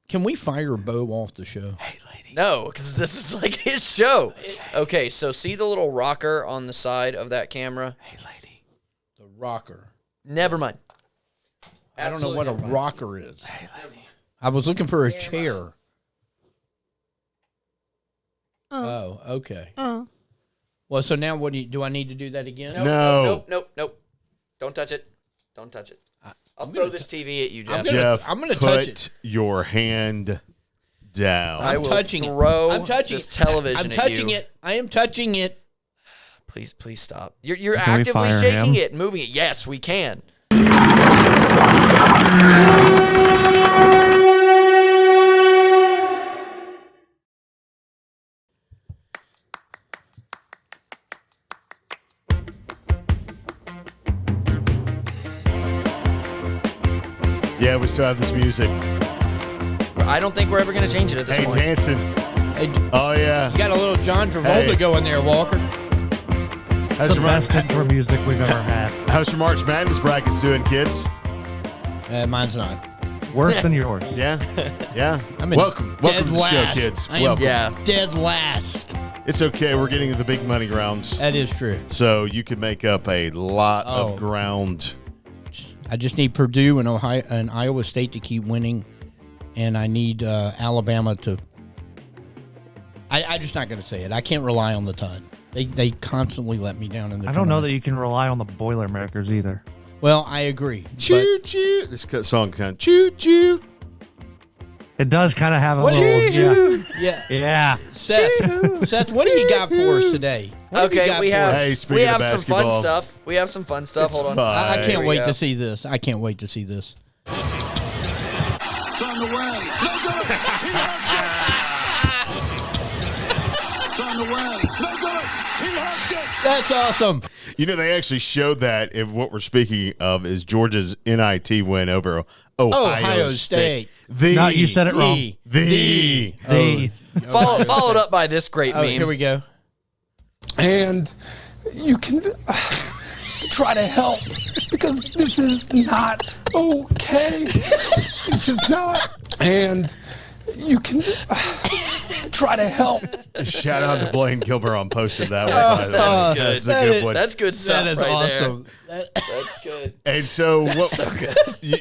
Can we fire Bo off the show? Hey, lady. No, because this is like his show. Okay, so see the little rocker on the side of that camera? Hey, lady. The rocker. Never mind. I don't know what a rocker is. Hey, lady. I was looking for a chair. Oh, okay. Well, so now what do I need to do that again? Nope. Don't touch it. Don't touch it. I'll throw this TV at you, Jeff. I'm going to touch it. Put your hand down. I will throw this television I'm touching it. I am touching it. Please stop. You're actively shaking it, moving it. Yes, we can. Yeah, we still have this music. I don't think we're ever going to change it at this point. Dancing. Hey, Oh, yeah. you got a little John Travolta going there, Walker. How's The your, best intro music we've ever had. how's your March Madness brackets doing, kids? Mine's not. Worse than yours. Yeah? Yeah? I'm in Welcome to dead the last. show, kids. I am Welcome. dead last. It's okay. We're getting to the big money rounds. That is true. So you can make up a lot Oh. of ground. I just need Purdue and Ohio and Iowa State to keep winning, and I need Alabama to. I'm just not going to say it. I can't rely on the Tide. They constantly let me down in the. I don't know that you can rely on the Boilermakers either. Well, I agree. Choo choo. This song kind of choo choo. It does kind of have a What? little. Yeah. Yeah. Seth, what do you got for us today? What have you Okay, got we for have us? Hey, speaking of some fun basketball. stuff. We have some fun stuff. It's Hold on. fun. I Here can't we wait go. to see this. I can't wait to see this. It's on the way. No good. He hucked it. It's on the way. No good. He hucked it. That's awesome. You know, they actually showed that if what we're speaking of is Georgia's NIT win over Ohio State. No, you said it wrong. The Followed up by this great Oh, meme. here we go. And you can try to help because this is not okay. It's just not. And you can try to help. Shout out to Blaine Gilbert on posted that one. By the way. That's a good one. That's good stuff That is right awesome. That's good. And so what, So good.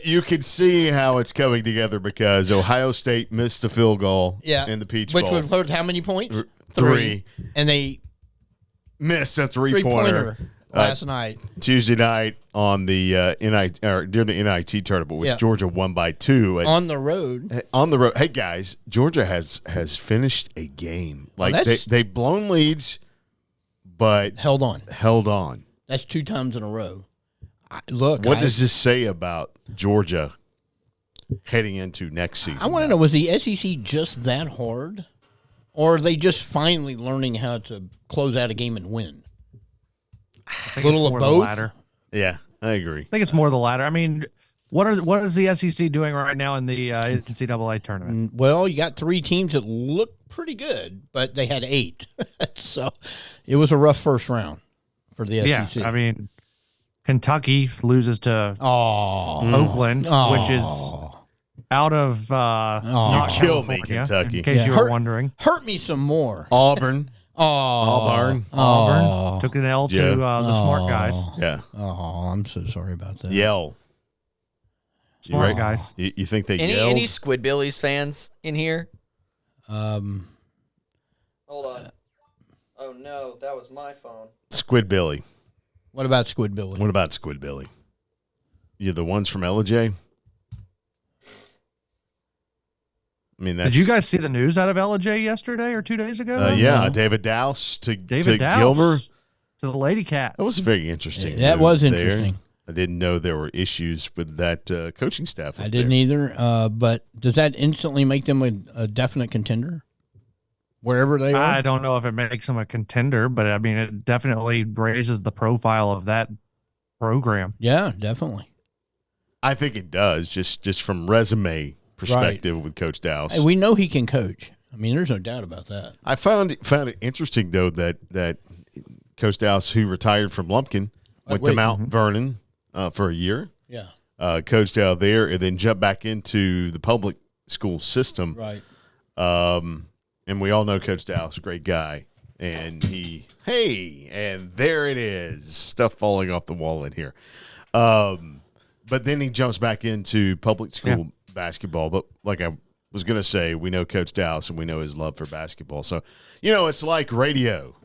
you can see how it's coming together because Ohio State missed a field goal in the Peach Which Bowl. was worth how many points? 3. And they Missed a three-pointer three-pointer last night. Tuesday night on the NIT or during the NIT tournament, which Yeah. Georgia won by 2. And On the road. on the road. Hey guys, Georgia has finished a game. Like that's- they've blown leads, but Held on. held on. That's 2 times in a row. Look. What does this say about Georgia heading into next season? I want to know, was the SEC just that hard? Or are they just finally learning how to close out a game and win? I think Little it's of more the both? latter. Yeah, I agree. I think it's more the latter. I mean, what is the SEC doing right now in the NCAA tournament? Well, you got 3 teams that look pretty good, but they had 8. So it was a rough first round for the Yeah, SEC. I mean, Kentucky loses to Oakland, which is out of not You kill me, California, Kentucky. in case Yeah. you were wondering. Hurt me some more. Auburn. Auburn. Auburn took an L to Yeah. the smart guys. Yeah. Oh, I'm so sorry about that. Yell. Smart right? guys. You think they yelled? Any Squidbillies fans in here? Um, Hold on. Oh no, that was my phone. Squidbilly. what about Squidbilly? What about Squidbilly? You the ones from LJ? I mean, that's, Did you guys see the news out of LJ yesterday or 2 days ago? yeah, David Dowse to David Dowse Gilmer. to the Lady Cats. That was very interesting. That move was there. interesting. I didn't know there were issues with that coaching staff. I up didn't there. either. But does that instantly make them a definite contender? Wherever they are? I don't know if it makes them a contender, but I mean, it definitely raises the profile of that program. Yeah, definitely. I think it does, just from resume perspective with Coach Dowse. Hey, we know he can coach. I mean, there's no doubt about that. I found it interesting though that Coach Dowse, who retired from Lumpkin, went to Mount Vernon for a year. Yeah. Coached out there, and then jumped back into the public school system. Right. And we all know Coach Dallas, great guy. And and there it is. Stuff falling off the wall in here. But then he jumps back into public school basketball. But like I was going to say, we know Coach Dallas and we know his love for basketball. So, it's like radio.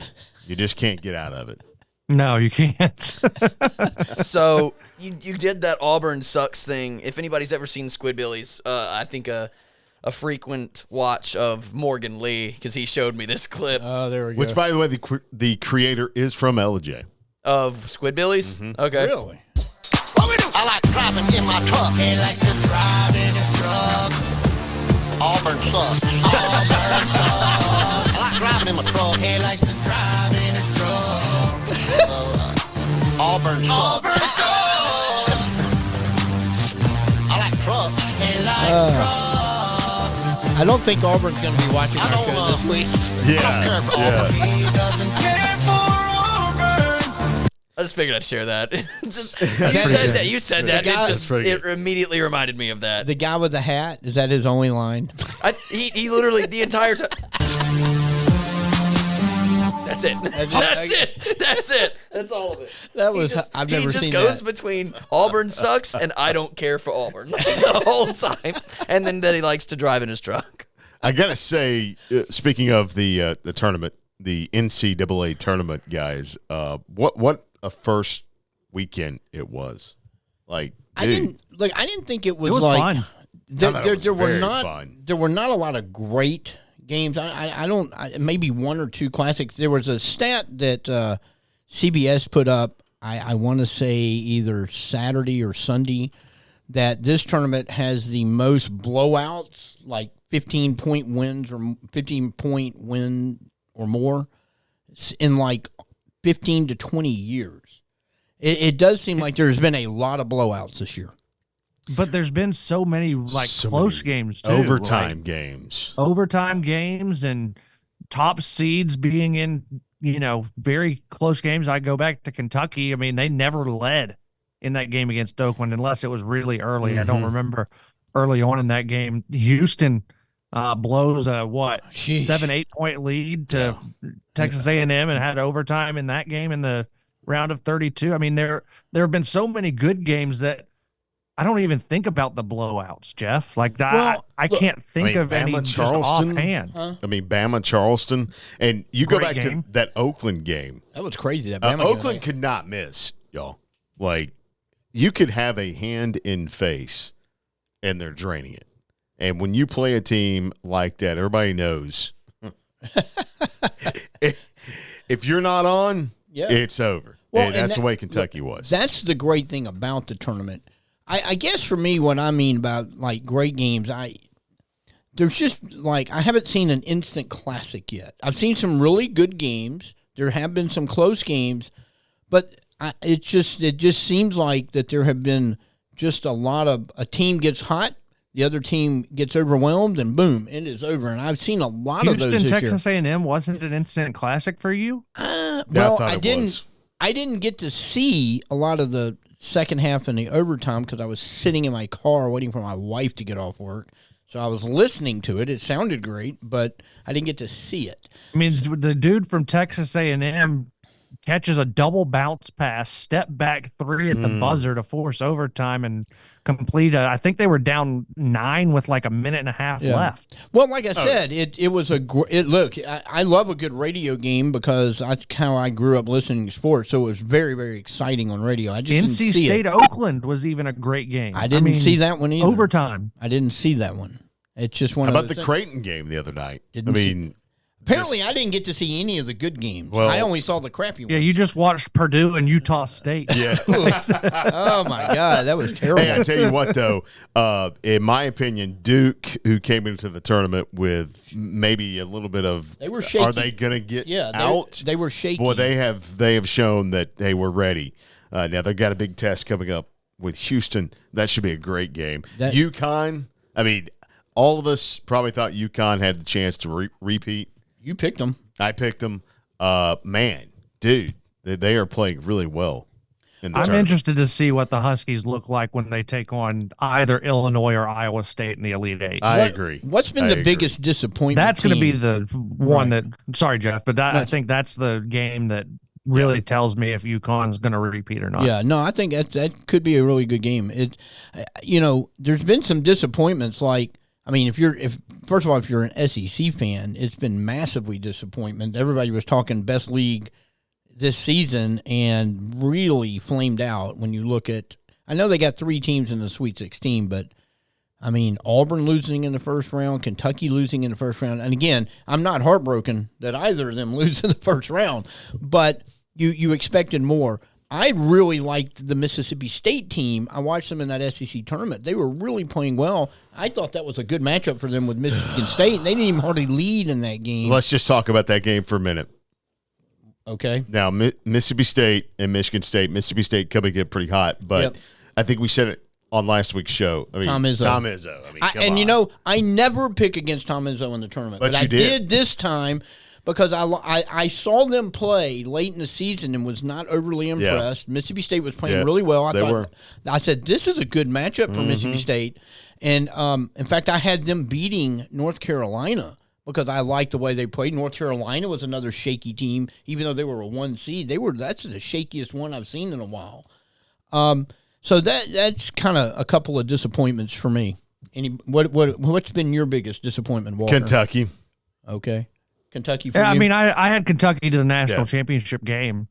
You just can't get out of it. No, you can't. So you did that Auburn sucks thing. If anybody's ever seen Squidbillies, I think a frequent watch of Morgan Lee, because he showed me this clip Oh, there we go. Which, by the way, the creator is from LJ. of Squidbillies. Mm-hmm. Okay. Really? I like driving in my truck. He likes to drive in his truck. Auburn sucks. Auburn sucks. I like driving in my truck. He likes to drive in his truck. Auburn sucks. Auburn sucks. I like trucks. He likes trucks. I don't think Auburn's going to be watching our I don't show this week. I don't care for Auburn. He doesn't care for Auburn. I just figured I'd share that. Just, you said that. guy- It immediately reminded me of that. The guy with the hat, is that his only line? He literally the entire time. That's it. That's it. That's all of it. That was I've never He just seen goes that. between Auburn sucks and I don't care for Auburn the whole time, and then that he likes to drive in his truck. I gotta say, speaking of the tournament, the NCAA tournament, guys, what a first weekend it was. Like, I didn't think it was, It was like fun. there, I thought it there, was there were very not fun. there were not a lot of great games. Maybe one or two classics. There was a stat that CBS put up. I want to say either Saturday or Sunday that this tournament has the most blowouts, like 15-point wins or 15-point win or more in like 15 to 20 years. It does seem like there's been a lot of blowouts this year. But there's been so many close games too. overtime games. Overtime games and top seeds being in, very close games. I go back to Kentucky. I mean, they never led in that game against Oakland unless it was really early. I don't remember early on in that game. Houston blows a 7-8 point lead to Texas A&M and had overtime in that game in the round of 32. I mean, there have been so many good games that I don't even think about the blowouts, Jeff. Like I can't think of any Bama, just Charleston. offhand. I mean, Bama, Charleston, and you go Great back game. to that Oakland game. That was crazy. That Bama game. Oakland could not miss, y'all. Like, you could have a hand in face, and they're draining it. And when you play a team like that, everybody knows if you're not on, it's over. Well, and that's the way Kentucky was. That's the great thing about the tournament. I guess for me, what I mean about like great games, there's just like I haven't seen an instant classic yet. I've seen some really good games. There have been some close games, but it just seems like that there have been just a lot of a team gets hot, the other team gets overwhelmed, and boom, it is over. And I've seen a lot of those Houston, this Texas A&M wasn't an instant classic for you? Well, I I didn't get to see a lot of the second half and the overtime because I was sitting in my car waiting for my wife to get off work. So I was listening to it. It sounded great, but I didn't get to see it. I mean, the dude from Texas A&M catches a double bounce pass, step back three at the buzzer to force overtime and complete I think they were down 9 with like a minute and a half left. Well, like I said, it was look, I love a good radio game because that's how I grew up listening to sports. So it was very, very exciting on radio. I just didn't NC see State it. Oakland was even a great game. I didn't see that one either. Overtime. I didn't see that one. It's just one How of about the those Creighton game the other night? Didn't I mean, Apparently, I didn't get to see any of the good games. Well- I only saw the crappy ones. Yeah, you just watched Purdue and Utah State. yeah. Oh my God, that was terrible. Hey, I tell you what, though, in my opinion, Duke, who came into the tournament with maybe a little bit of, They were shaky. are they going to get out? They were shaky. Boy, they have shown that they were ready. Now they've got a big test coming up with Houston. That should be a great game. UConn. I mean, all of us probably thought UConn had the chance to repeat. You picked them. I picked them. Man, dude, they are playing really well. in the I'm tournament. interested to see what the Huskies look like when they take on either Illinois or Iowa State in the Elite Eight. I agree. What's been I the agree. biggest disappointment? That's going to be team? the one Right. that. Sorry, Jeff, but I think that's the game that really tells me if UConn's going to repeat or not. Yeah, no, I think that could be a really good game. There's been some disappointments. Like, I mean, first of all, if you're an SEC fan, it's been massively disappointment. Everybody was talking best league this season and really flamed out when you look at. I know they got 3 teams in the Sweet 16, but I mean, Auburn losing in the first round, Kentucky losing in the first round. And again, I'm not heartbroken that either of them lose in the first round, but you expected more. I really liked the Mississippi State team. I watched them in that SEC tournament. They were really playing well. I thought that was a good matchup for them with Michigan State. They didn't even hardly lead in that game. Let's just talk about that game for a minute. Okay. Now, Mississippi State and Michigan State. Mississippi State coming in pretty hot, but Yep. I think we said it on last week's show. I mean, Tom Izzo. I mean, come And on. I never pick against Tom Izzo in the tournament, But but you I did. this time because I saw them play late in the season and was not overly impressed. Mississippi State was playing Yeah, really well. they were. I said this is a good matchup for Mississippi State, and in fact I had them beating North Carolina because I liked the way they played. North Carolina was another shaky team, even though they were a 1 seed. That's the shakiest one I've seen in a while. So that's kind of a couple of disappointments for me. What's been your biggest disappointment, Walter? Kentucky. Okay, Kentucky for Yeah, you. I mean, I had Kentucky to the national Yeah. championship game.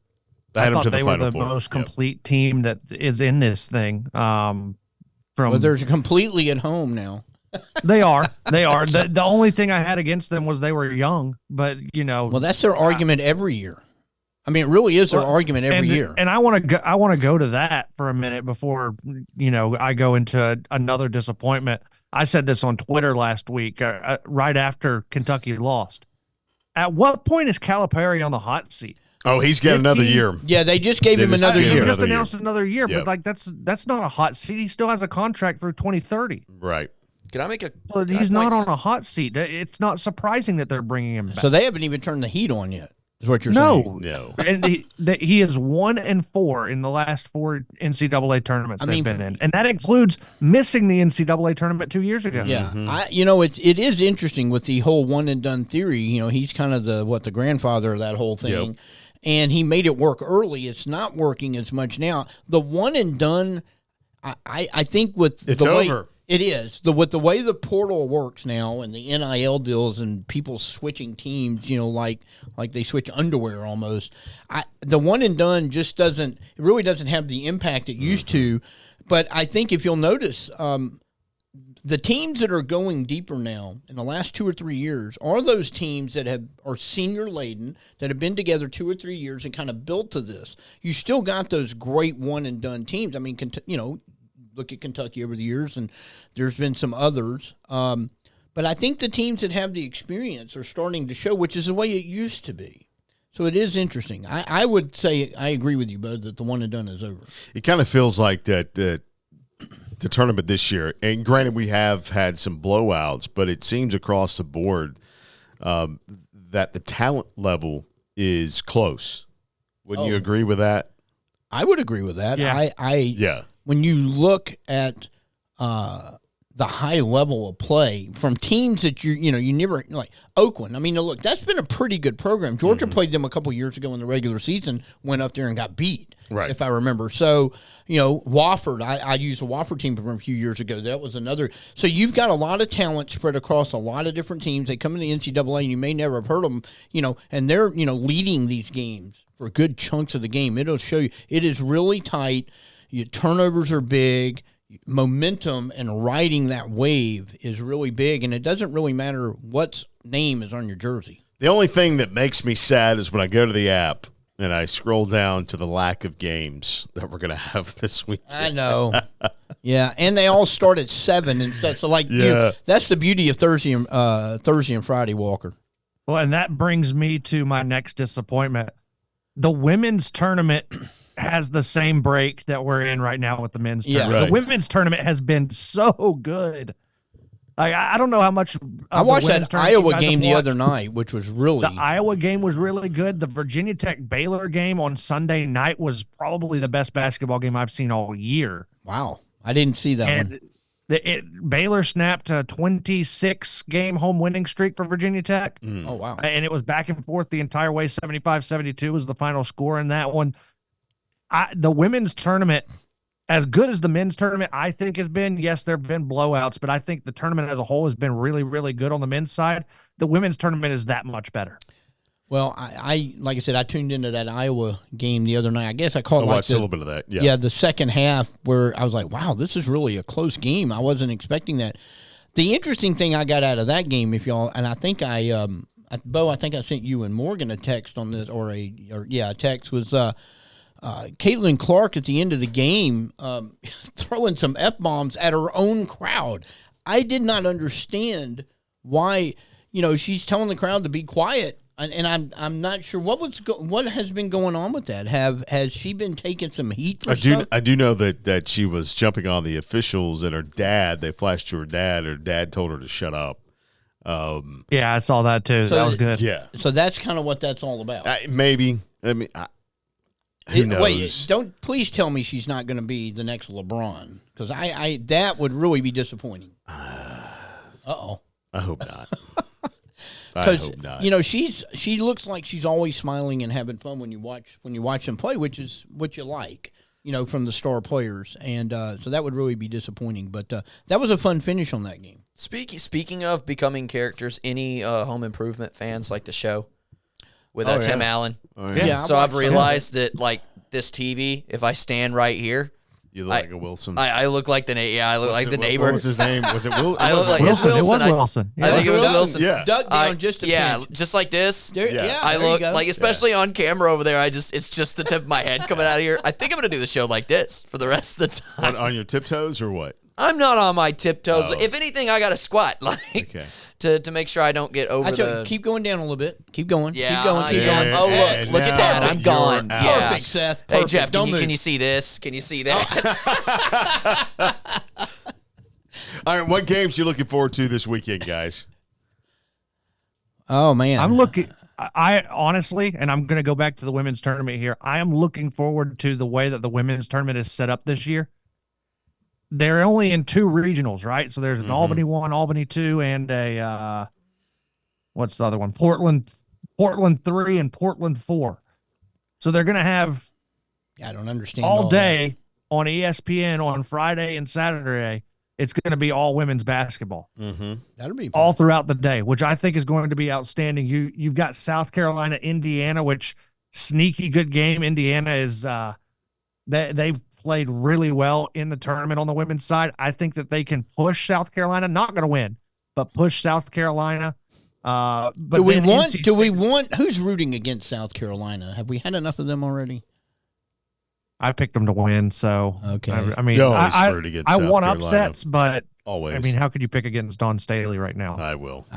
I had them thought to the they were Final the Four. most Yep. complete team that is in this thing. From they're completely at home now. they are. The only thing I had against them was they were young, but Well, that's their argument every year. I mean, it really is their argument every year. And I want to go to that for a minute before I go into another disappointment. I said this on Twitter last week, right after Kentucky lost. At what point is Calipari on the hot seat? Oh, he's got another 15? year. Yeah, they just gave They him just another gave him year. Just another year. announced another year, Yep. but that's not a hot seat. He still has a contract through 2030. Right. Can I make a? So can I he's not point- on a hot seat. It's not surprising that they're bringing him back. So they haven't even turned the heat on yet. Is what you're saying? No. And he is 1-4 in the last 4 NCAA tournaments they've been in, and that includes missing the NCAA tournament 2 years ago. Yeah, it is interesting with the whole one and done theory. He's kind of the grandfather of that whole thing, Yep. and he made it work early. It's not working as much now. The one and done, I think with It's the way over. it is with the way the portal works now and the NIL deals and people switching teams, like they switch underwear almost. The one and done just really doesn't have the impact it used to. But I think if you'll notice, the teams that are going deeper now in the last 2 or 3 years are those teams that are senior laden, that have been together 2 or 3 years and kind of built to this. You still got those great one and done teams. I mean, look at Kentucky over the years, and there's been some others. But I think the teams that have the experience are starting to show, which is the way it used to be. So it is interesting. I would say I agree with you, Bud, that the one and done is over. It kind of feels like that the tournament this year, and granted we have had some blowouts, but it seems across the board that the talent level is close. Wouldn't you agree with that? I would agree with that. Yeah. Yeah. When you look at the high level of play from teams that you never like Oakland. I mean, look, that's been a pretty good program. Georgia played them a couple years ago in the regular season, went up there and got beat, Right. if I remember. So, Wofford, I used a Wofford team from a few years ago. That was another. So you've got a lot of talent spread across a lot of different teams. They come in the NCAA, and you may never have heard them, and they're, leading these games for good chunks of the game. It'll show you it is really tight. Your turnovers are big. Momentum and riding that wave is really big, and it doesn't really matter what name is on your jersey. The only thing that makes me sad is when I go to the app and I scroll down to the lack of games that we're going to have this week. I know. Yeah, and they all start at 7 and so Yeah. that's the beauty of Thursday and Friday, Walker. Well, and that brings me to my next disappointment. The women's tournament has the same break that we're in right now with the men's Yeah. tournament. Right. The women's tournament has been so good. I don't know how much. I watched that Iowa game the other night, which was really. The Iowa game was really good. The Virginia Tech Baylor game on Sunday night was probably the best basketball game I've seen all year. Wow. I didn't see that one. Baylor snapped a 26-game home winning streak for Virginia Tech. Oh, wow. And it was back and forth the entire way. 75-72 was the final score in that one. The women's tournament, as good as the men's tournament I think has been, yes, there have been blowouts, but I think the tournament as a whole has been really, really good on the men's side. The women's tournament is that much better. Well, I like I said, I tuned into that Iowa game the other night. I guess I caught watched a little bit of that. Yeah. Yeah, the second half where I was like, wow, this is really a close game. I wasn't expecting that. The interesting thing I got out of that game, if y'all, and I think Bo, I think I sent you and Morgan a text on this, a text was Caitlin Clark at the end of the game throwing some F-bombs at her own crowd. I did not understand why, she's telling the crowd to be quiet. And I'm not sure what has been going on with that. Has she been taking some heat for stuff? I do know that she was jumping on the officials and her dad. They flashed to her dad. Her dad told her to shut up. Yeah, I saw that too. That was good. Yeah. So that's kind of what that's all about. Maybe. I mean, who knows? Wait, please tell me she's not going to be the next LeBron, because I that would really be disappointing. Uh-oh. I hope not. Because she looks like she's always smiling and having fun when you watch them play, which is what you like, from the star players, and so that would really be disappointing. But that was a fun finish on that game. Speaking of becoming characters, any Home Improvement fans like the show with Tim Allen? Oh, yeah. So I've realized that this TV, if I stand right here, you look like a Wilson. I look like the I look like the neighbor. What was his name? Was it Wilson? I look like Wilson. Wilson. It was Wilson. I think it was Wilson. Yeah. Duck down just a pinch. Just like this. I look like, especially on camera over there. It's just the tip of my head coming out of here. I think I'm gonna do the show like this for the rest of the time. On your tiptoes or what? I'm not on my tiptoes. Oh. If anything, I got to squat to make sure I don't get over the. Keep going down a little bit. Keep going. Yeah, keep going. Keep going. Oh, look at that. I'm gone. Yeah. Perfect, Seth. Hey, Perfect. Jeff, Can you see this? Can you see that? All right, what games you looking forward to this weekend, guys? Oh man, I'm looking. I honestly, and I'm going to go back to the women's tournament here. I am looking forward to the way that the women's tournament is set up this year. They're only in 2 regionals, right? So there's an Albany 1, Albany 2, and a what's the other one? Portland 3 and Portland 4. So they're going to have I don't understand all day on ESPN on Friday and Saturday. It's going to be all women's basketball. Mm-hmm. That'll be fun. All throughout the day, which I think is going to be outstanding. You've got South Carolina, Indiana, which sneaky good game. Indiana is they've played really well in the tournament on the women's side. I think that they can push South Carolina. Not going to win, but push South Carolina. But do we want? Who's rooting against South Carolina? Have we had enough of them already? I picked them to win, so okay. I mean, I want Carolina. upsets, but Always. I mean, how could you pick against Dawn Staley right now? I will.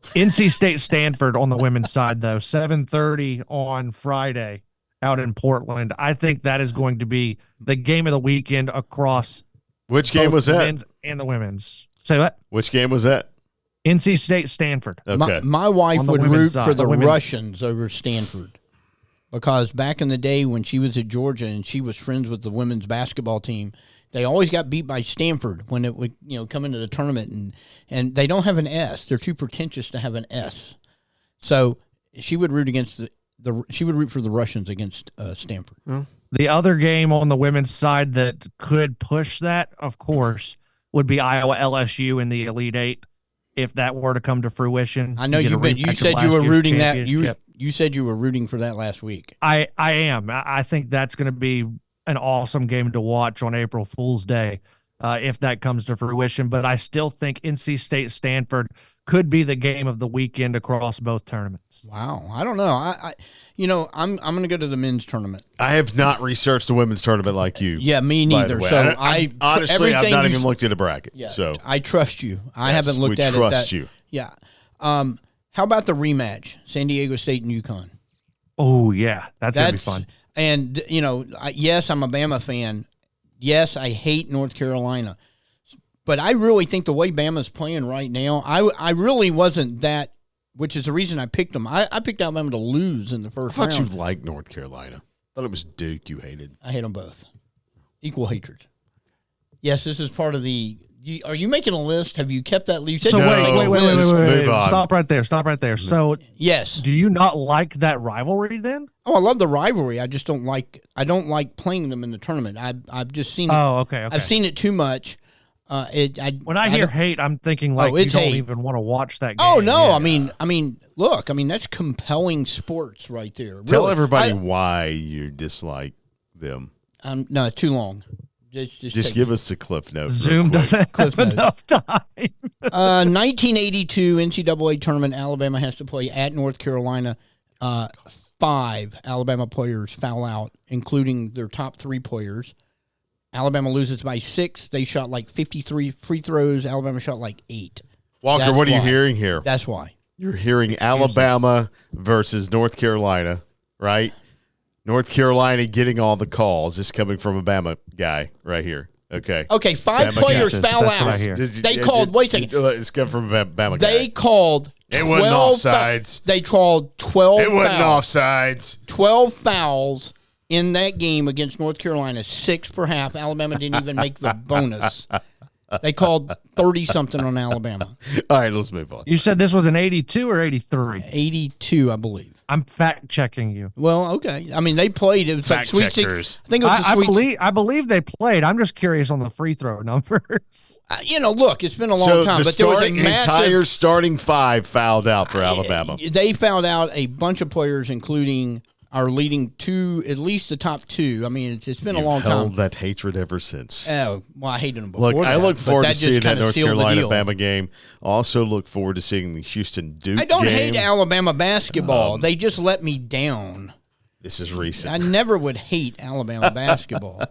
NC State Stanford on the women's side, though, 7:30 on Friday out in Portland. I think that is going to be the game of the weekend across. Which game was that? Men's and the women's. Say what? Which game was that? NC State Stanford. Okay. My wife would root side, for the Russians over Stanford, because back in the day when she was at Georgia and she was friends with the women's basketball team, they always got beat by Stanford when it would come into the tournament, and they don't have an S. They're too pretentious to have an S. So she would root against she would root for the Russians against Stanford. The other game on the women's side that could push that, of course, would be Iowa LSU in the Elite Eight. If that were to come to fruition, I know you said you were rooting that. You said you were rooting for that last week. I am. I think that's going to be an awesome game to watch on April Fool's Day if that comes to fruition. But I still think NC State Stanford could be the game of the weekend across both tournaments. Wow, I don't know. I'm going to go to the men's tournament. I have not researched the women's tournament like you. Yeah, me neither. So honestly, I've not even looked at a bracket. Yeah, so I trust you. I haven't looked at it. We trust you. Yeah. How about the rematch, San Diego State and UConn? Oh yeah, that's gonna be fun. And yes, I'm a Bama fan. Yes, I hate North Carolina. But I really think the way Bama's playing right now, I really wasn't that, which is the reason I picked them. I picked Alabama to lose in the I first thought round. you liked North Carolina. I thought it was Duke you hated. I hate them both. Equal hatred. Yes, this is part of the. Are you making a list? Have you kept that list? So No. wait. Move on. Stop right there. So Yes. do you not like that rivalry then? Oh, I love the rivalry. I just don't like. I don't like playing them in the tournament. I've just seen. Oh, okay. I've seen it too much. When I hear don't- hate, I'm thinking like you it's don't hate. even want to watch that game. Oh no! Yeah. I mean, look. I mean, that's compelling sports right there. Tell Really. everybody why you dislike them. No, too long. Just take- give us the cliff notes. Zoom doesn't Cliff have notes. enough time. 1982 NCAA tournament. Alabama has to play at North Carolina. 5 Alabama players foul out, including their top 3 players. Alabama loses by 6. They shot like 53 free throws. Alabama shot like 8. Walker, That's what are you why. hearing here? That's why. You're hearing Alabama versus North Carolina, right? North Carolina getting all the calls. This coming from a Bama guy right here. Okay. Okay, 5 Bama players guy. foul That's what I out. hear. They called. Wait a second. It's coming from a Bama guy. They called. It wasn't 12 offsides. They called 12. It wasn't fouls. offsides. 12 fouls in that game against North Carolina, 6 per half. Alabama didn't even make the bonus. They called 30-something on Alabama. All right, let's move on. You said this was an 82 or 83? 82, I believe. I'm fact checking you. Well, okay. I mean, they played. It was like Fact Sweet checkers. 16. I think it was a Sweet I believe they played. I'm just curious on the free throw numbers. look, it's been a long So time, the but there was a starting, massive. entire starting 5 fouled out for Alabama. They found out a bunch of players, including our leading 2, at least the top 2. I mean, it's been a long held time. that hatred ever since. Oh, well, I hated them before. Look, I that, look but forward to just seeing that kinda North sealed the Carolina deal. Bama game. Also look forward to seeing the Houston Duke I don't game. hate Alabama basketball. They just let me down. This is recent. I never would hate Alabama basketball.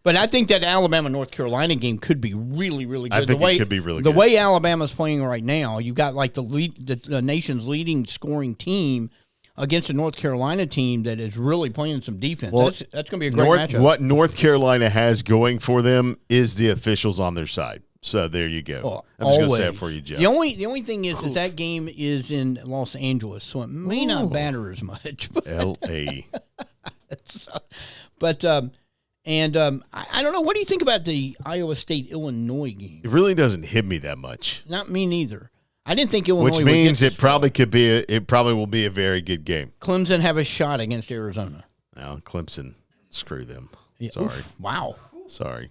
But I think that Alabama North Carolina game could be really, really good. I think it could be really the good. way Alabama's playing right now, you've got like the nation's leading scoring team against a North Carolina team that is really playing some defense. Well, That's going to be a great matchup. What North Carolina has going for them is the officials on their side. So there you go. Oh, I'm just going to say it always. for you, Jeff. The only thing is that game is in Los Angeles, so it may not matter as much. L.A. But I don't know. What do you think about the Iowa State Illinois game? It really doesn't hit me that much. Not me neither. I didn't think Illinois Which would means get it probably will be a very good game. Clemson have a shot against Arizona. Now Clemson, screw them. Yeah, Sorry. oof, wow. Sorry.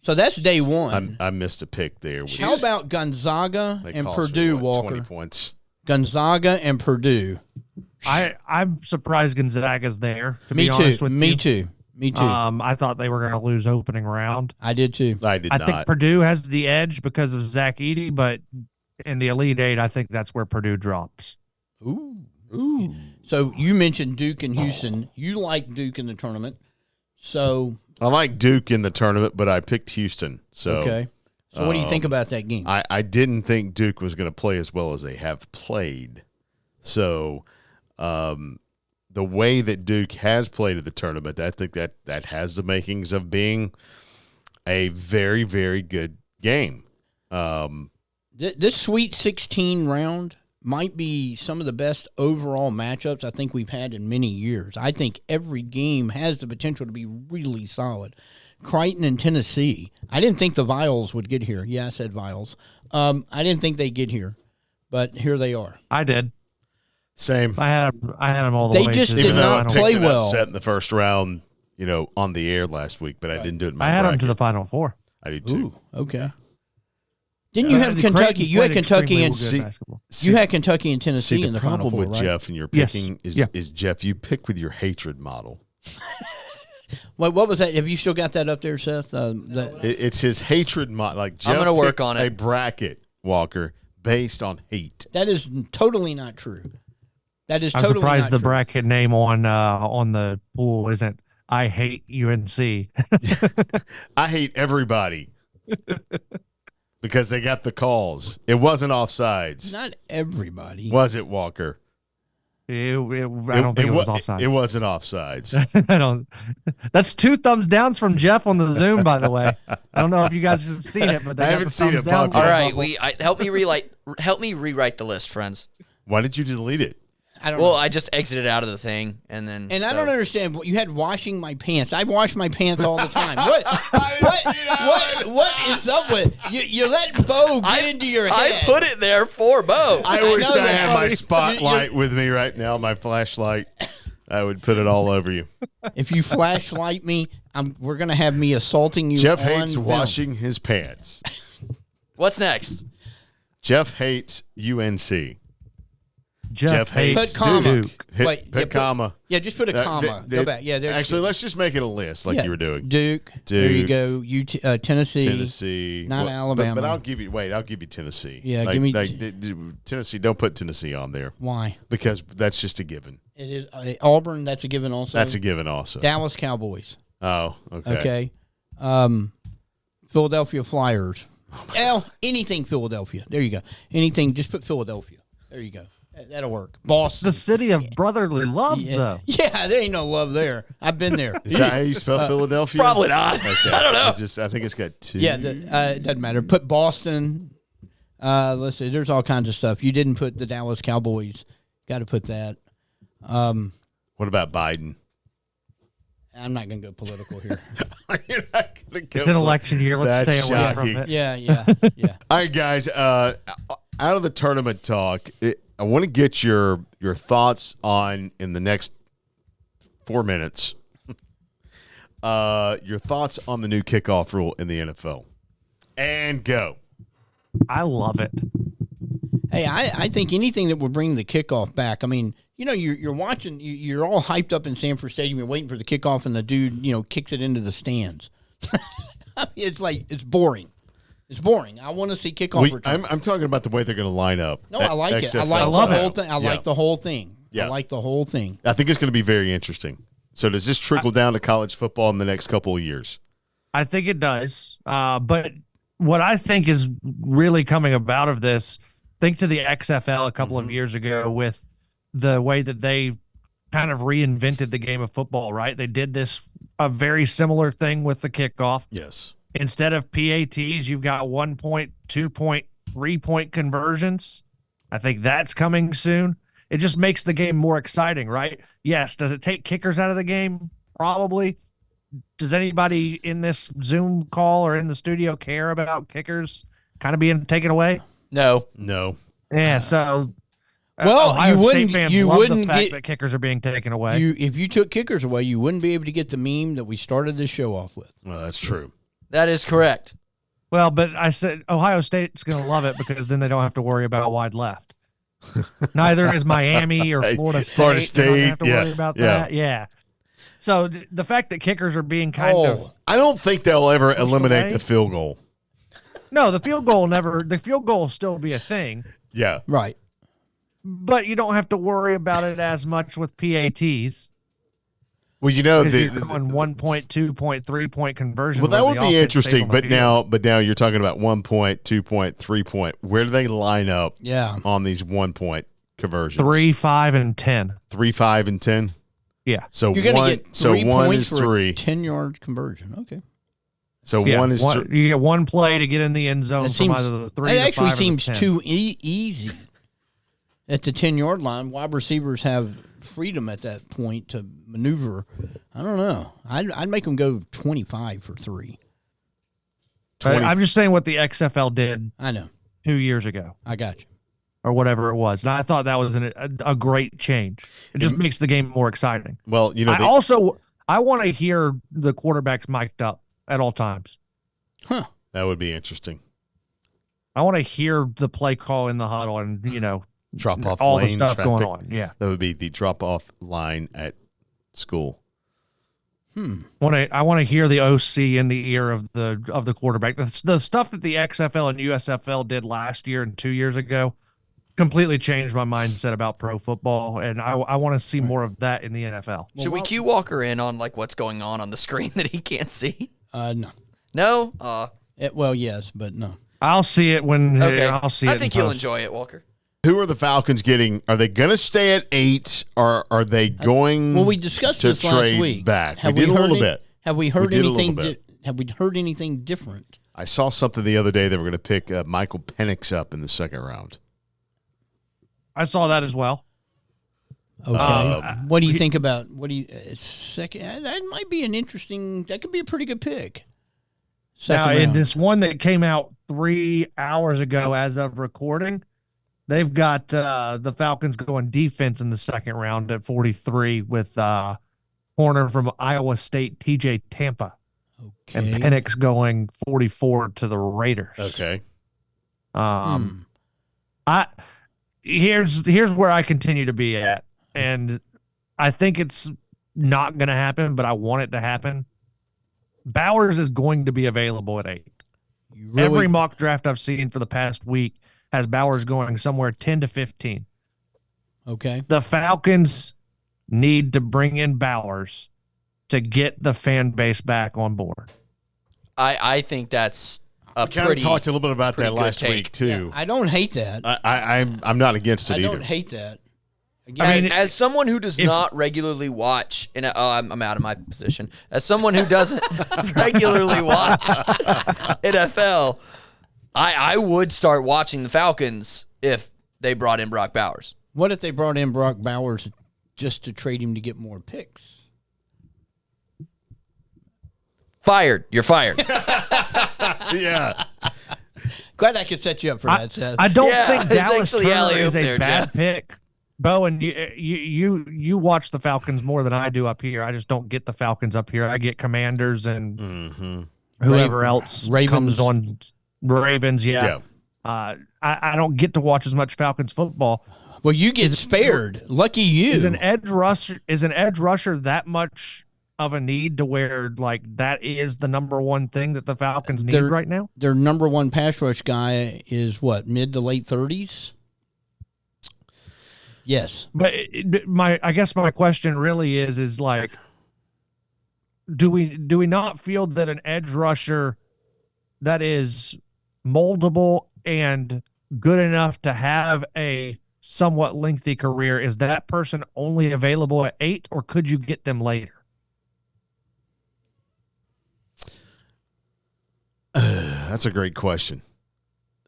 So that's day one. I missed a pick there. How about Gonzaga They and cost me, Purdue, what, Walker? 20 points. Gonzaga and Purdue. I'm surprised Gonzaga's there. To Me be honest too. with Me you. too. Me too. I thought they were going to lose opening round. I did too. I did I not. think Purdue has the edge because of Zach Edey, but in the Elite Eight, I think that's where Purdue drops. Ooh. So you mentioned Duke and Houston. You like Duke in the tournament. So I like Duke in the tournament, but I picked Houston. So okay. So what do you think about that game? I didn't think Duke was going to play as well as they have played. So the way that Duke has played at the tournament, I think that has the makings of being a very, very good game. This Sweet 16 round might be some of the best overall matchups I think we've had in many years. I think every game has the potential to be really solid. Creighton and Tennessee. I didn't think the Vials would get here. Yeah, I said Vials. I didn't think they'd get here, but here they are. I did. Same. I had them all the They way just to did the Even though I not final. picked play an well. upset in the first round, on the air last week, but I didn't do it in my I had them bracket. to the Final Four. I did too. Ooh, okay. Didn't you have The Kentucky? Creighton's You had played Kentucky extremely and good basketball. you had Kentucky and Tennessee See, in the the Final problem Four, with right? Jeff and your Yes. picking Yeah. is Jeff, you pick with your hatred model. What was that? Have you still got that up there, Seth? It's his hatred model. Like Jeff I'm gonna work picks on it. a bracket, Walker, based on hate. That is totally not true. That is I'm totally surprised not the true. bracket name on the pool isn't "I hate UNC." I hate everybody because they got the calls. It wasn't offsides. Not everybody. Was it, Walker? I don't think it was offside. It wasn't offsides. I don't. That's 2 thumbs downs from Jeff on the Zoom, by the way. I don't know if you guys have seen it, but I haven't seen it, Bob. All right, help me rewrite the list, friends. Why did you delete it? I don't Well, know. I just exited out of the thing, and then. And I don't understand. You had washing my pants. I wash my pants all the time. What is up with you letting Bo get into your head? I put it there for Bo. I wish know I that. had my spotlight with me right now, my flashlight. I would put it all over you. If you flashlight me, we're gonna have me assaulting you. Jeff on hates film. washing his pants. What's next? Jeff hates UNC. Jeff hates Put comma. Duke. Put comma. Yeah, just put a comma. Go back. Yeah, there's Actually, let's just make it a list like you were doing. Duke. There you go. Tennessee. Tennessee. Not Alabama. But I'll give you Tennessee. Yeah, give me Tennessee. Don't put Tennessee on there. Why? Because that's just a given. It is Auburn. That's a given. Also, That's a given also. Dallas Cowboys. Oh, okay. Okay. Philadelphia Flyers. Anything Philadelphia. There you go. Anything. Just put Philadelphia. There you go. That'll work. Boston. The city of brotherly love, though. Yeah, there ain't no love there. I've been there. Is that how you spell Philadelphia? Probably not. Okay. I don't know. I think it's got 2. Yeah, it doesn't matter. Put Boston. Let's see. There's all kinds of stuff. You didn't put the Dallas Cowboys. Got to put that. What about Biden? I'm not going to go political here. You're not gonna go It's an election year. Let's That's stay away shocking. from it. Yeah. All right, guys. Out of the tournament talk, I want to get your thoughts on, in the next 4 minutes, your thoughts on the new kickoff rule in the NFL. And go. I love it. Hey, I think anything that would bring the kickoff back. I mean, you're watching. You're all hyped up in Sanford Stadium. You're waiting for the kickoff, and the dude, kicks it into the stands. It's like it's boring. It's boring. I want to see kickoff return. I'm talking about the way they're going to line up. No, I like it. I XFL. like the love whole it. thing. I like the whole thing. Yeah. I like the whole thing. I think it's going to be very interesting. So does this trickle down to college football in the next couple of years? I think it does. But what I think is really coming about of this, think to the XFL a couple of years ago with the way that they kind of reinvented the game of football, right? They did a very similar thing with the kickoff. Yes. Instead of PATs, you've got 1 point, 2 point, 3 point conversions. I think that's coming soon. It just makes the game more exciting, right? Yes. Does it take kickers out of the game? Probably. Does anybody in this Zoom call or in the studio care about kickers kind of being taken away? No. Yeah. So, Well, Ohio you wouldn't- State fans you love wouldn't the fact get- that kickers are being taken away. If you took kickers away, you wouldn't be able to get the meme that we started this show off with. Well, that's true. That is correct. Well, but I said Ohio State's going to love it because then they don't have to worry about wide left. Neither is Miami or Florida State. Florida They don't have to State, worry about that. Yeah. So the fact that kickers are being kind of I don't think they'll ever eliminate away? the field goal. no, the field goal will still be a thing, Yeah. Right. but you don't have to worry about it as much with PATs. Well, you're going 1 point, 2 point, 3 point conversion. Well, that where would the be offense stays interesting. on the field. But now you're talking about 1 point, 2 point, 3 point. Where do they line up? Yeah. On these 1 point conversions, 3, 5, and 10. 3, 5, and 10. Yeah. So You're going one. to get So 3 one points is for 3. a 10-yard conversion. Okay. So Yeah, one is you get one play to get in the end zone That from seems, either the 3, that the actually 5, or the seems 10. too easy. At the 10-yard line, wide receivers have freedom at that point to maneuver. I don't know. I'd make them go 25 for 3. I'm just saying what the XFL did I know. 2 years ago I got you. or whatever it was. And I thought that was a great change. It just makes the game more exciting. well, I want to hear the quarterbacks mic'd up at all times. that would be interesting. I want to hear the play call in the huddle and, Drop off all the lane stuff traffic. going on. Yeah. That would be the drop off line at school. I want to hear the OC in the ear of the quarterback. The stuff that the XFL and USFL did last year and 2 years ago completely changed my mindset about pro football, and I want to see more of that in the NFL. Should we cue Walker in on what's going on the screen that he can't see? No. No. Well, yes, but no. I'll see it when Okay. I'll see it. I think in you'll post. enjoy it, Walker. Who are the Falcons getting? Are they going to stay at 8, or are they going? Well, we discussed to this last trade week. back. Have we did a heard little any- bit. Have we heard did a little anything? bit. Have we heard anything different? I saw something the other day. They were going to pick Michael Penix up in the second round. I saw that as well. Okay. What do you think about second? That might be an interesting. That could be a pretty good pick. Now, Second in round. this one that came out 3 hours ago as of recording, they've got the Falcons going defense in the second round at 43 with corner from Iowa State, TJ Tampa. Okay. And Penix going 44 to the Raiders. Okay. Here's where I continue to be at, and I think it's not going to happen, but I want it to happen. Bowers is going to be available at 8. Every mock draft I've seen for the past week has Bowers going somewhere 10 to 15. Okay. The Falcons need to bring in Bowers to get the fan base back on board. I think that's a Kind of pretty talked a little bit about pretty that good last take. week too. I don't hate that. I'm not against it I either. don't hate that. I mean, as someone who does not regularly watch, and I'm out of my position. As someone who doesn't regularly watch NFL, I would start watching the Falcons if they brought in Brock Bowers. What if they brought in Brock Bowers just to trade him to get more picks? Fired. You're fired. Yeah. Glad I could set you up for that, Seth. I don't Yeah, think it's Dallas actually Turner alley-oop is a there, bad Jeff. pick. Bowen, you watch the Falcons more than I do up here. I just don't get the Falcons up here. I get Commanders and whoever else Ravens. comes on. Ravens, yeah. I don't get to watch as much Falcons football. Well, you get spared. Lucky you. Is an edge rusher that much of a need to where like that is the number one thing that the Falcons need right now? Their number one pass rush guy is what, mid to late 30s? Yes. But I guess my question really is like, do we not feel that an edge rusher that is moldable and good enough to have a somewhat lengthy career, is that person only available at 8, or could you get them later? That's a great question.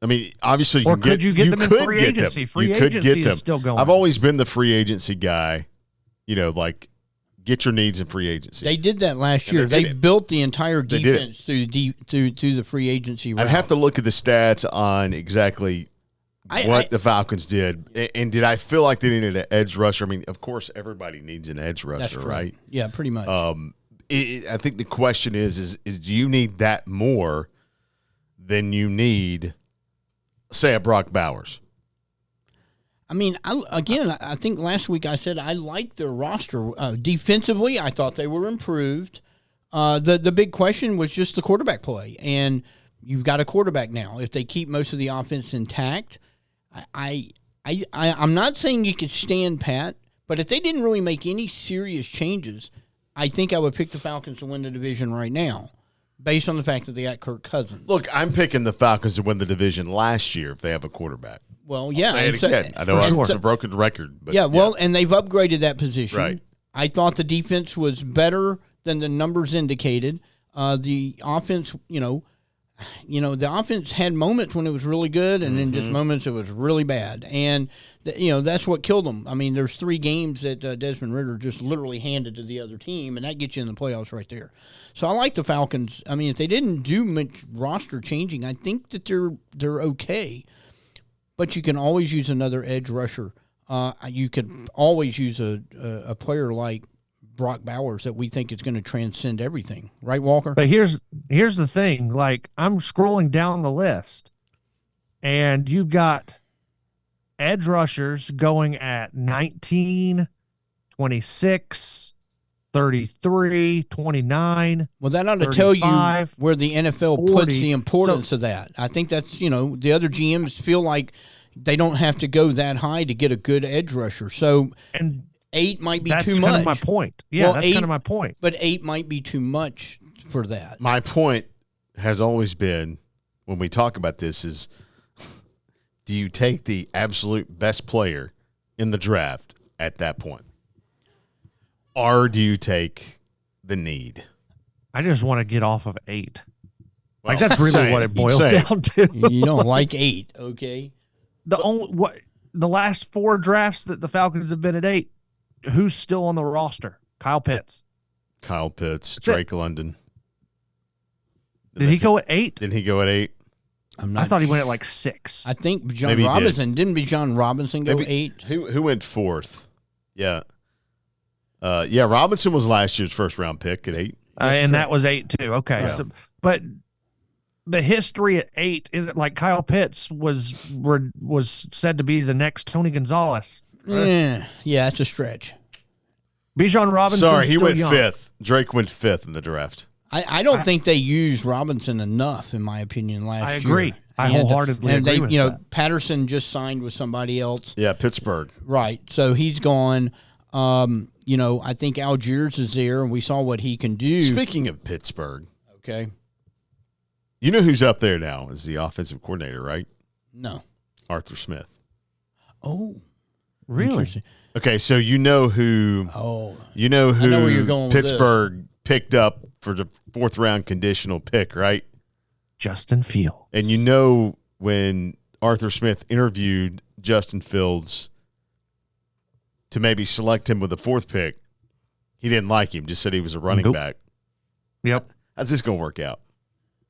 I mean, obviously, Or could you get them in free get them. agency? Free You could agency get them. is still going. I've always been the free agency guy. You know, like get your needs in free agency. They did that last And year. they They did it. built the entire They did it. defense through the free agency route. I'd have to look at the stats on exactly what the Falcons did, and did I feel like they needed an edge rusher? I mean, of course, everybody needs an edge rusher, That's true. right? Yeah, pretty much. I think the question is do you need that more than you need, say, a Brock Bowers? I mean, I think last week I said I liked their roster. Defensively, I thought they were improved. The big question was just the quarterback play, and you've got a quarterback now. If they keep most of the offense intact, I'm not saying you could stand pat, but if they didn't really make any serious changes, I think I would pick the Falcons to win the division right now, based on the fact that they got Kirk Cousins. Look, I'm picking the Falcons to win the division last year if they have a quarterback. Well, yeah. Say it again. I know it's a broken record. But yeah, well, and they've upgraded that position. Right. I thought the defense was better than the numbers indicated. The offense, the offense had moments when it was really good, and then just moments it was really bad. And that's what killed them. I mean, there's 3 games that Desmond Ridder just literally handed to the other team, and that gets you in the playoffs right there. So I like the Falcons. I mean, if they didn't do much roster changing, I think that they're okay. But you can always use another edge rusher. You could always use a player like Brock Bowers that we think is going to transcend everything. Right, Walker? But here's the thing. Like, I'm scrolling down the list, and you've got edge rushers going at 19, 26, 33, 29. Well, that ought to tell you 35, where the NFL 40. puts the importance of that. I think that's, the other GMs feel like they don't have to go that high to get a good edge rusher. So, And 8 might be that's too kind much. of my point. Yeah, Well, that's 8 kind of my point. But 8 might be too much for that. My point has always been, when we talk about this, is do you take the absolute best player in the draft at that point? Or do you take the need? I just want to get off of 8. Well, Like that's really what it boils down to. You don't like 8, okay? The last 4 drafts that the Falcons have been at 8, who's still on the roster? Kyle Pitts. Drake London. Did he go at 8? Didn't he go at 8? I thought he went at like 6. I think John Maybe he Robinson didn't be John Robinson go 8? Who went 4th? Yeah. Robinson was last year's first round pick at 8. And that was 8 too. Okay. Yeah. So, but the history at 8 is like Kyle Pitts was said to be the next Tony Gonzalez. Yeah, that's a stretch. Bijan Robinson. Sorry, he went young. 5th. Drake went 5th in the draft. I don't think they used Robinson enough, in my opinion, last year. I agree. I wholeheartedly agree with that. Patterson just signed with somebody else. Yeah, Pittsburgh. Right. So he's gone. I think Algiers is there, and we saw what he can do. Speaking of Pittsburgh, Okay. you know who's up there now as the offensive coordinator, right? No. Arthur Smith. Oh. Really? Interesting. Okay, so you know who I know where you're going with Pittsburgh picked up for the 4th round conditional pick, right? Justin Fields. And you know when Arthur Smith interviewed Justin Fields to maybe select him with the 4th pick, he didn't like him, just said he was a running back. Yep. How's this going to work out?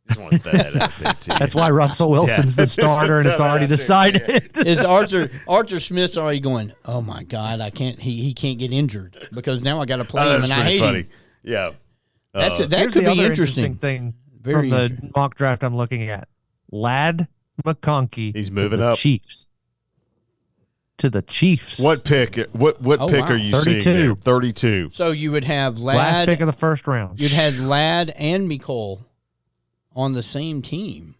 Just want to throw that out there too. That's why Russell Wilson's the starter, and it's already decided. Is Arthur Smith's already going, oh, my God, I can't. He can't get injured because now I got to play him, and I hate him. Yeah. That Here's could the be other interesting. thing Very from the interesting. mock draft I'm looking at. Ladd McConkey. He's moving to the up. Chiefs. To the Chiefs. What pick? What Oh, pick wow. are you 32. seeing there? 32. So you would have Last pick Ladd. of the first round. You'd have Ladd and Mecole on the same team.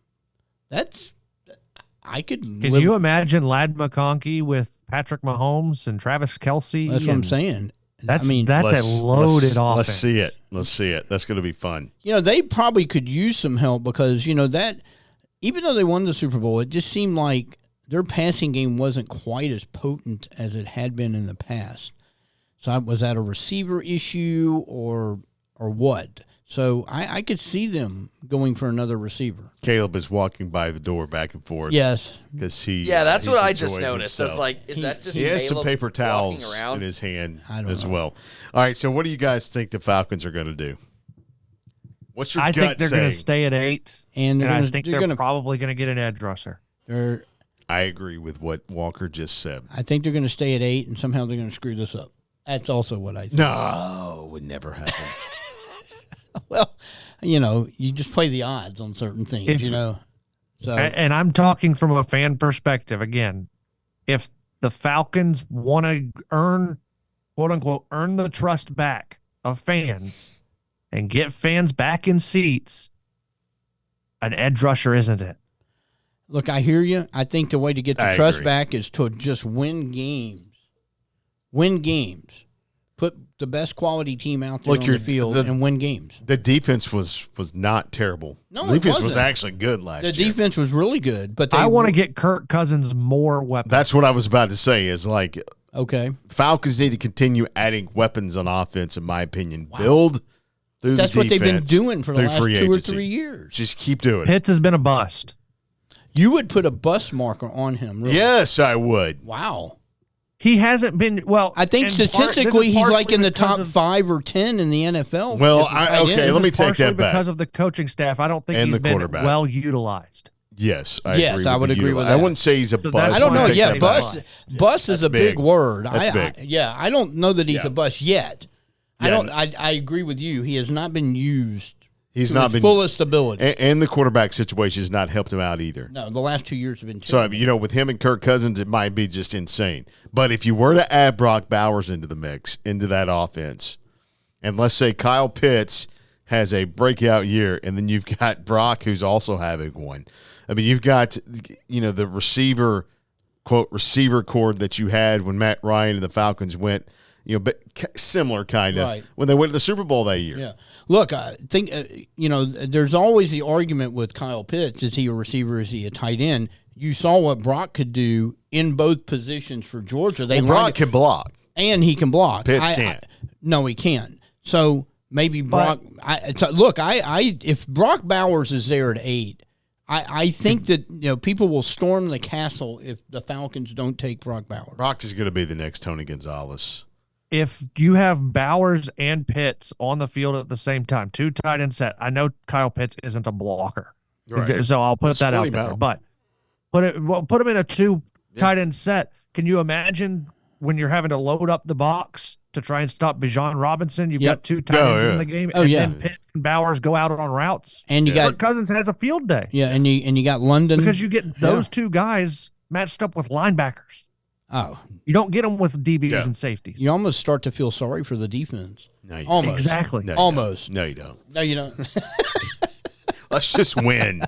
I could. Can you imagine Ladd McConkey with Patrick Mahomes and Travis Kelce? That's what I'm saying. That's I mean, that's a loaded offense. Let's see it. Let's see it. That's going to be fun. they probably could use some help because that even though they won the Super Bowl, it just seemed like their passing game wasn't quite as potent as it had been in the past. So was that a receiver issue or what? So I could see them going for another receiver. Caleb is walking by the door back and forth. Yes. Because that's he's what I just enjoying noticed. I was himself. like, is that just He has some Caleb paper walking towels around? in his hand I don't as know. well. All right, so what do you guys think the Falcons are going to do? What's your I gut think they're saying? going to stay at 8, And and they're I gonna- think they're they're gonna- probably going to get an edge rusher. I agree with what Walker just said. I think they're going to stay at 8, and somehow they're going to screw this up. That's also what I think. No, would never happen. Well, you just play the odds on certain things, So And I'm talking from a fan perspective again. If the Falcons want to earn, quote unquote, earn the trust back of fans and get fans back in seats, an edge rusher isn't it? look, I hear you. I think the way to get the I trust agree. back is to just win games. Win games. Put the best quality team out there Look, on the field and win games. The defense was not terrible. No, the it defense was wasn't. actually good last The year. defense was really good, but I want to get Kirk Cousins more weapons. That's what I was about to say. Is like okay. Falcons need to continue adding weapons on offense. In my opinion, build through That's the what they've been defense, doing for the through last free 2 or agency. 3 years. Just keep doing it. Pitts has been a bust. You would put a bus marker on him. Really. Yes, I would. Wow. He hasn't been well. I think and this is statistically he's like partially in the because top of- 5 or 10 in the NFL. Well, If tight okay, end. let me This is take partially that back. because of the coaching staff. I don't think And he's the been quarterback. well utilized. Yes, I Yes, agree. I with would the agree util- with I that. wouldn't say he's a So bust. that's I don't why know. I Take Yeah, that bust. back. bust is That's a big big. word. That's big. I don't know that he's Yeah. a bust yet. Yeah. I agree with you. He has not been used. He's to not his been fullest ability. and the quarterback situation has not helped him out either. No, the last 2 years have been So, terrible. with him and Kirk Cousins, it might be just insane. But if you were to add Brock Bowers into the mix, into that offense, and let's say Kyle Pitts has a breakout year, and then you've got Brock who's also having one. I mean, you've got, the receiver, quote, receiver core that you had when Matt Ryan and the Falcons went, but similar kind of, Right. when they went to the Super Bowl that year. Yeah. look, I think, there's always the argument with Kyle Pitts. Is he a receiver? Is he a tight end? You saw what Brock could do in both positions for Georgia. Brock can block. And he can block. Pitts can't. No, he can't. So maybe Brock. If Brock Bowers is there at 8, I think that people will storm the castle if the Falcons don't take Brock Bowers. Brock is going to be the next Tony Gonzalez. If you have Bowers and Pitts on the field at the same time, 2 tight end set, I know Kyle Pitts isn't a blocker, Right. so I'll put that out there. But put him in a 2 tight end set. Can you imagine when you're having to load up the box to try and stop Bijan Robinson? You've got 2 tight ends in the game, then Pitt and Bowers go out on routes. And you got Kirk Cousins has a field day. Yeah, and you got London because you get those 2 guys matched up with linebackers. Oh, you don't get them with DBs and safeties. You almost start to feel sorry for the defense. No, you almost exactly. No, almost. No, you don't. No, you don't. Let's just win.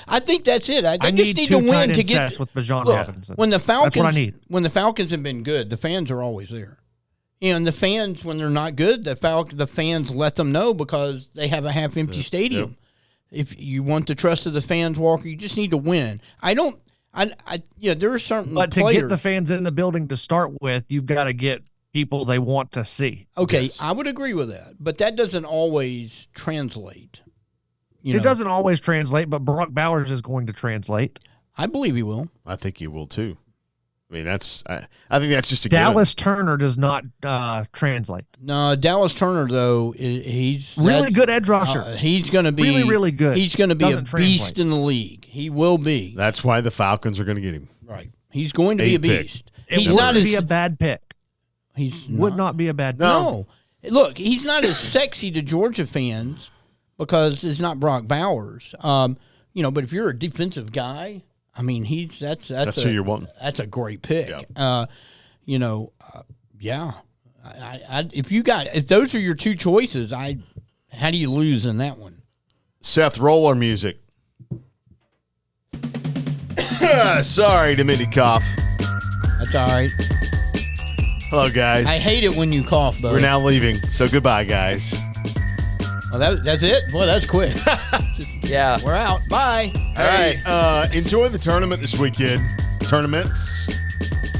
I think that's it. I just need to 2 win to get with Bijan Robinson. When the Falcons, that's what I need. When the Falcons have been good, the fans are always there. And the fans, when they're not good, the fans let them know because they have a half-empty stadium. Yep. If you want the trust of the fans, Walker, you just need to win. There are certain but players. To get the fans in the building to start with, you've got to get people they want to see. Okay, Yes. I would agree with that, but that doesn't always translate. It doesn't always translate, but Brock Bowers is going to translate. I believe he will. I think he will too. I mean, I think that's just a Dallas Turner does not translate. No, Dallas Turner though he's really good edge rusher. He's going to be really, really good. He's going to be Doesn't a beast in the league. He will be. That's why the Falcons are going to get him. Right. He's going to be a beast. He's not be a bad pick. He's would not be a bad pick. No. Look, he's not as sexy to Georgia fans because it's not Brock Bowers. But if you're a defensive guy, I mean, that's who you're wanting. That's a great pick. Yeah. If those are your 2 choices, how do you lose in that one? Seth, roll our music. Sorry to mini cough. That's all right. Hello, guys. I hate it when you cough, though. We're now leaving, so goodbye, guys. Well, that's it? Boy, that's quick. Yeah. We're out. Bye. Hey, enjoy the tournament this weekend. Tournaments.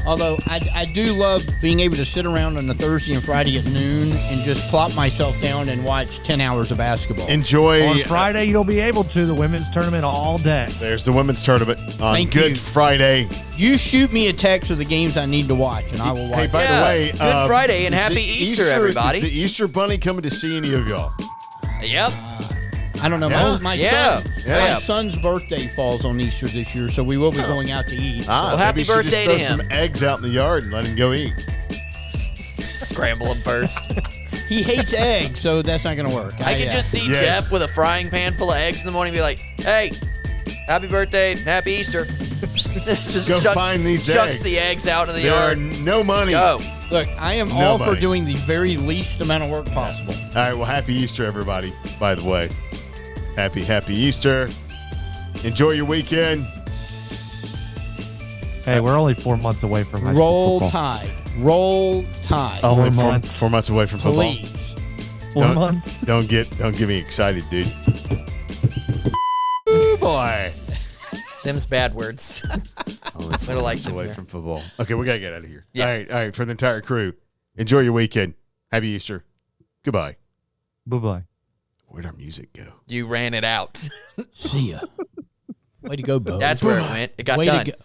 Although I do love being able to sit around on a Thursday and Friday at noon and just plop myself down and watch 10 hours of basketball. Enjoy. On Friday, you'll be able to. The women's tournament all day. There's the women's tournament on Thank Good you. Friday. You shoot me a text of the games I need to watch, and I will watch. Hey, by Yeah. the way, Good Friday and is happy the Easter, everybody. Is the Easter Bunny coming to see any of y'all? Yep. I don't know. Yeah. My Yeah. son's birthday falls on Easter this year, so we will be going out to eat. Well, happy maybe you should birthday just to throw him. some eggs out in the yard and let him go eat. Scramble them first. He hates eggs, so that's not going to work. I can just see Yes. Jeff with a frying pan full of eggs in the morning and be like, hey, happy birthday, happy Easter. Just Go find these chucks eggs. the eggs out in the There are yard. no money. Go. Look, I am all for Nobody. doing the very least amount of work possible. All right, well, happy Easter, everybody, by the way. Happy Easter. Enjoy your weekend. Hey, we're only 4 months away from high school Roll football. Tide. Roll Tide. Only 4 four, months. 4 months away from football. Please. 4 Don't- months. Don't get me excited, dude. Ooh, boy. Them's bad words. Only I don't like months them away here. from football. Okay, we gotta get out of here. Yeah. All right. For the entire crew, enjoy your weekend. Happy Easter. Goodbye. Bye-bye. Where'd our music go? You ran it out. See ya. Way to go, Bo. That's where it went. It got Way done. to go.